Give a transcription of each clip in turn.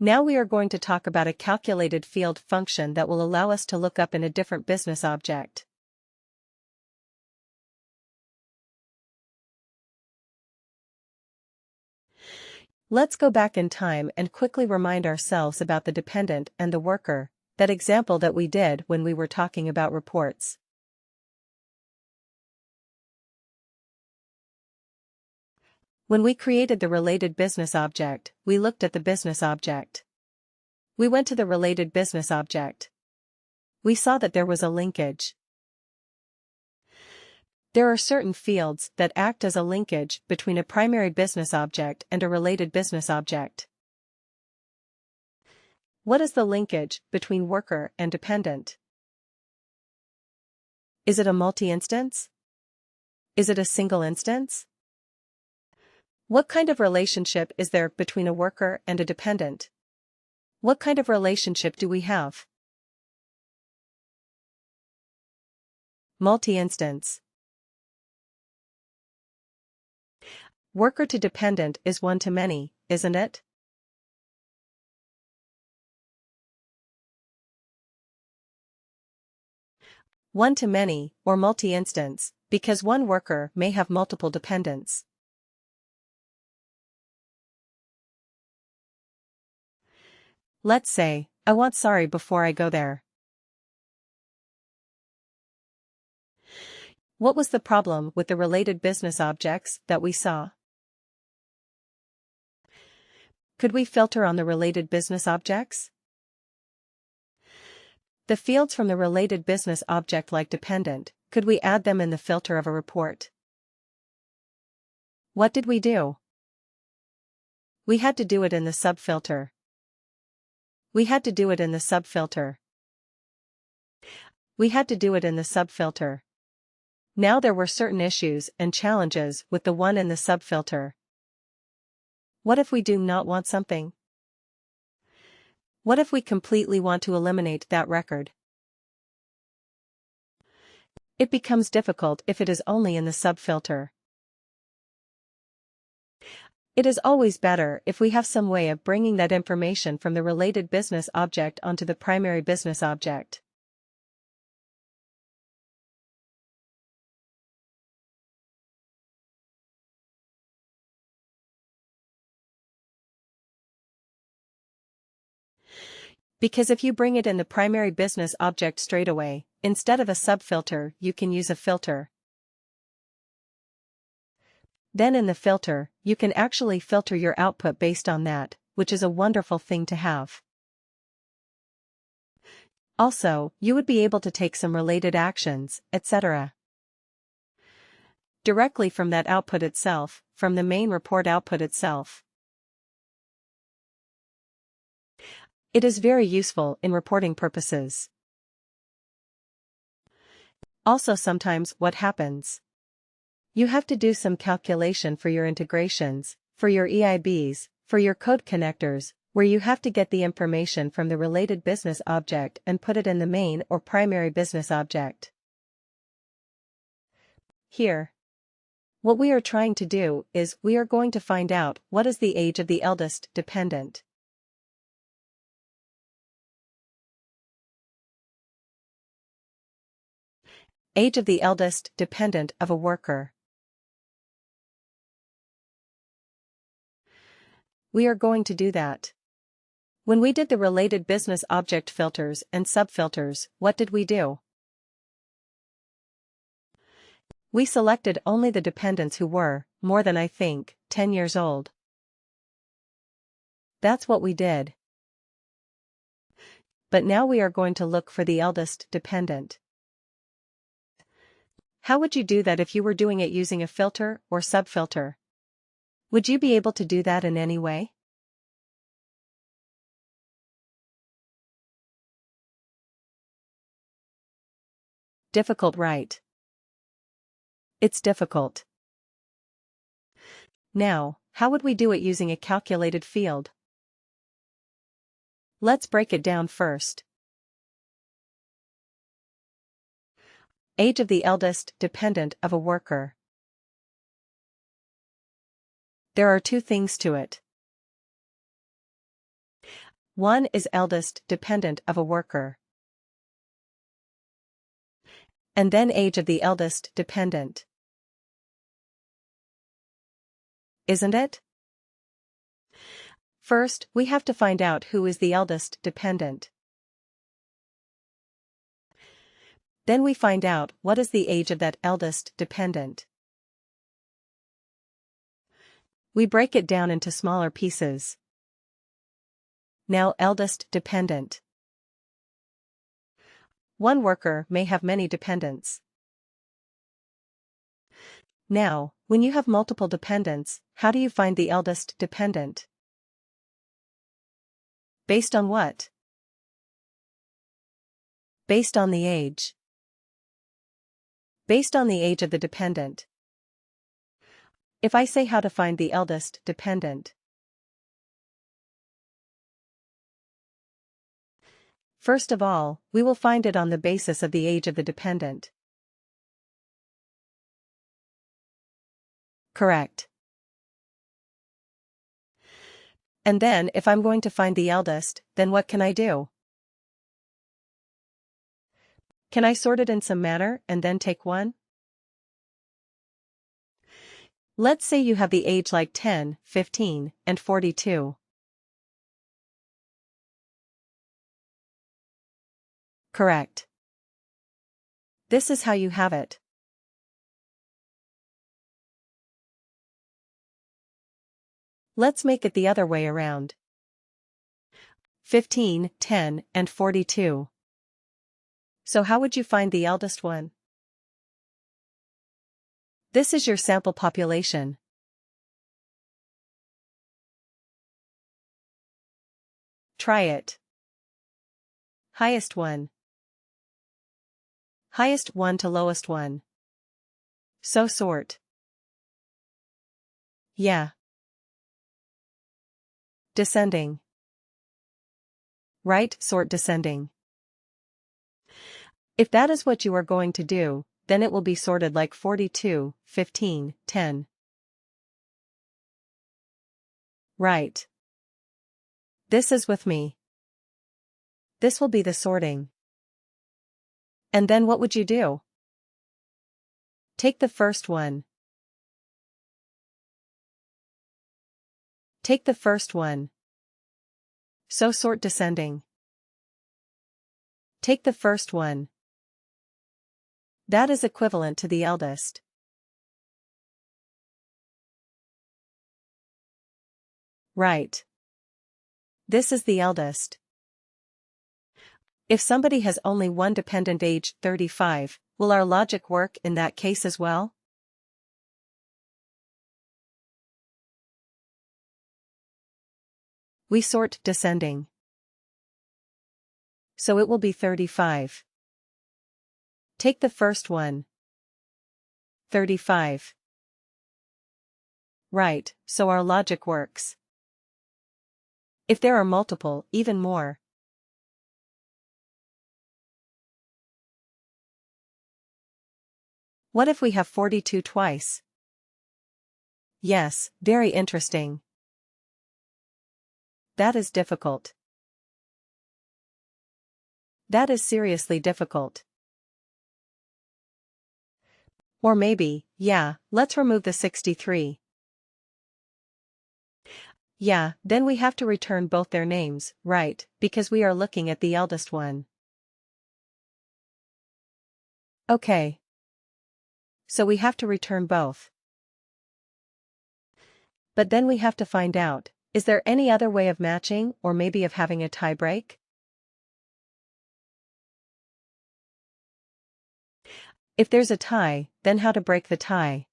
Now we are going to talk about a calculated field function that will allow us to look up in a different business object. Let's go back in time and quickly remind ourselves about the dependent and the worker, that example that we did when we were talking about reports. When we created the related business object, we looked at the business object. We went to the related business object. We saw that there was a linkage. There are certain fields that act as a linkage between a primary business object and a related business object. What is the linkage between worker and dependent? Is it a multi-instance? Is it a single instance? What kind of relationship is there between a worker and a dependent? What kind of relationship do we have? Multi-instance. Worker to dependent is one to many, isn't it? One to many, or multi-instance, because one worker may have multiple dependents. Let's say, I want sorry before I go there. What was the problem with the related business objects that we saw? Could we filter on the related business objects? The fields from the related business object like dependent, could we add them in the filter of a report? What did we do? We had to do it in the subfilter. We had to do it in the subfilter. We had to do it in the subfilter. Now there were certain issues and challenges with the one in the subfilter. What if we do not want something? What if we completely want to eliminate that record? It becomes difficult if it is only in the subfilter. It is always better if we have some way of bringing that information from the related business object onto the primary business object. Because if you bring it in the primary business object straight away, instead of a subfilter, you can use a filter. Then in the filter, you can actually filter your output based on that, which is a wonderful thing to have. Also, you would be able to take some related actions, etc. directly from that output itself, from the main report output itself. It is very useful in reporting purposes. Also sometimes what happens? You have to do some calculation for your integrations, for your EIBs, for your code connectors, where you have to get the information from the related business object and put it in the main or primary business object. Here, what we are trying to do is we are going to find out what is the age of the eldest dependent. Age of the eldest dependent of a worker. We are going to do that. When we did the related business object filters and subfilters, what did we do? We selected only the dependents who were, more than 10 years old. That's what we did. But now we are going to look for the eldest dependent. How would you do that if you were doing it using a filter or subfilter? Would you be able to do that in any way? Difficult, right? It's difficult. Now, how would we do it using a calculated field? Let's break it down first. Age of the eldest dependent of a worker. There are two things to it. 1 is eldest dependent of a worker. And then age of the eldest dependent. Isn't it? First, we have to find out who is the eldest dependent. Then we find out what is the age of that eldest dependent. We break it down into smaller pieces. Now eldest dependent. One worker may have many dependents. Now, when you have multiple dependents, how do you find the eldest dependent? Based on what? Based on the age. Based on the age of the dependent. If I say how to find the eldest dependent. First of all, we will find it on the basis of the age of the dependent. Correct. And then if I'm going to find the eldest, then what can I do? Can I sort it in some manner and then take one? Let's say you have the age like 10, 15, and 42. Correct. This is how you have it. Let's make it the other way around. 15, 10, and 42. So how would you find the eldest one? This is your sample population. Try it. Highest one. Highest one to lowest one. So sort. Yeah. Descending. Right, sort descending. If that is what you are going to do, then it will be sorted like 42, 15, 10. Right. This is with me. This will be the sorting. And then what would you do? Take the first one. Take the first one. So sort descending. Take the first one. That is equivalent to the eldest. Right. This is the eldest. If somebody has only one dependent age 35, will our logic work in that case as well? We sort descending. So it will be 35. Take the first one. 35. Right, so our logic works. If there are multiple, even more. What if we have 42 twice? Yes, very interesting. That is difficult. That is seriously difficult. Or maybe, yeah, let's remove the 63. Yeah, then we have to return both their names, right, because we are looking at the eldest one. Okay. So we have to return both. But then we have to find out, is there any other way of matching or maybe of having a tie break? If there's a tie, then how to break the tie?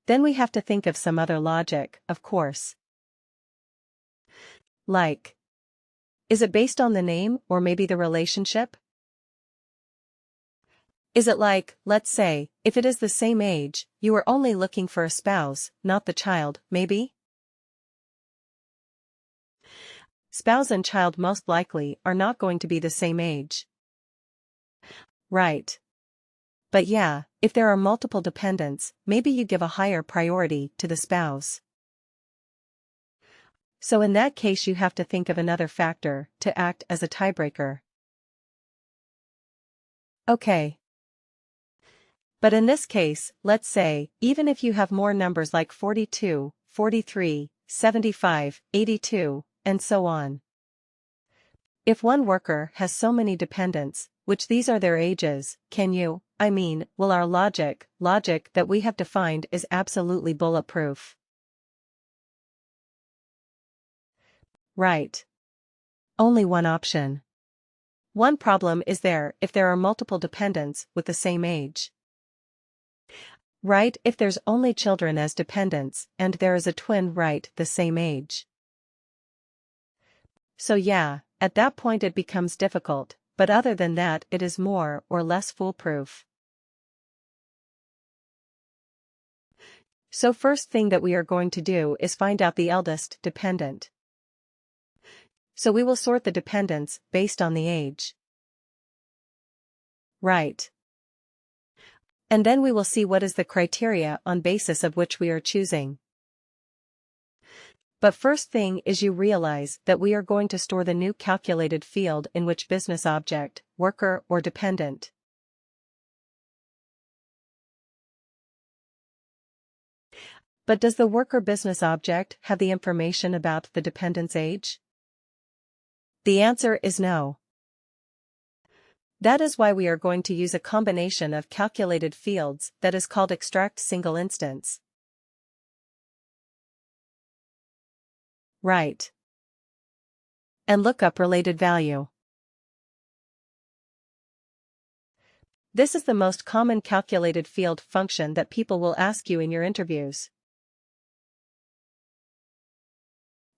Then we have to think of some other logic, of course. Like, is it based on the name or maybe the relationship? Is it like, let's say, if it is the same age, you are only looking for a spouse, not the child, maybe? Spouse and child most likely are not going to be the same age. Right. But yeah, if there are multiple dependents, maybe you give a higher priority to the spouse. So in that case you have to think of another factor to act as a tiebreaker. Okay. But in this case, let's say, even if you have more numbers like 42, 43, 75, 82, and so on. If one worker has so many dependents, which these are their ages, will our logic that we have defined is absolutely bulletproof. Right. Only one option. One problem is if there are multiple dependents with the same age. Right, if there's only children as dependents, and there is a twin the same age. So yeah, at that point it becomes difficult, but other than that it is more or less foolproof. So first thing that we are going to do is find out the eldest dependent. So we will sort the dependents based on the age. Right. And then we will see what is the criteria on basis of which we are choosing. But first thing is you realize that we are going to store the new calculated field in which business object, worker or dependent. But does the worker business object have the information about the dependent's age? The answer is no. That is why we are going to use a combination of calculated fields that is called extract single instance. Right. And lookup related value. This is the most common calculated field function that people will ask you in your interviews.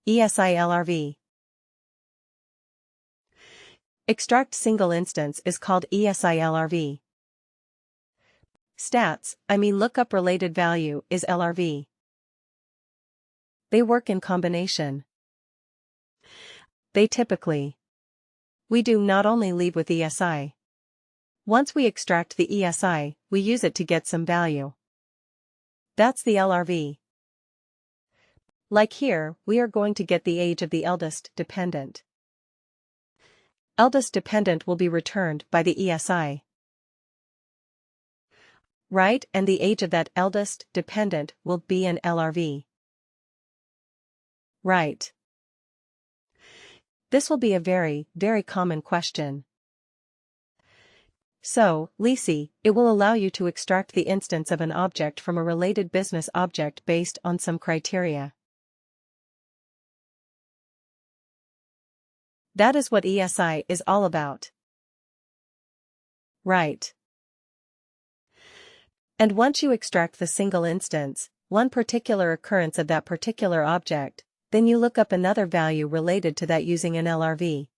ESILRV. Extract single instance is called ESILRV. Lookup related value is LRV. They work in combination. They typically. We do not only leave with ESI. Once we extract the ESI, we use it to get some value. That's the LRV. Like here, we are going to get the age of the eldest dependent. Eldest dependent will be returned by the ESI. Right, and the age of that eldest dependent will be an LRV. Right. This will be a very, very common question. So, Lisi, it will allow you to extract the instance of an object from a related business object based on some criteria. That is what ESI is all about. Right. And once you extract the single instance, one particular occurrence of that particular object, then you look up another value related to that using an LRV.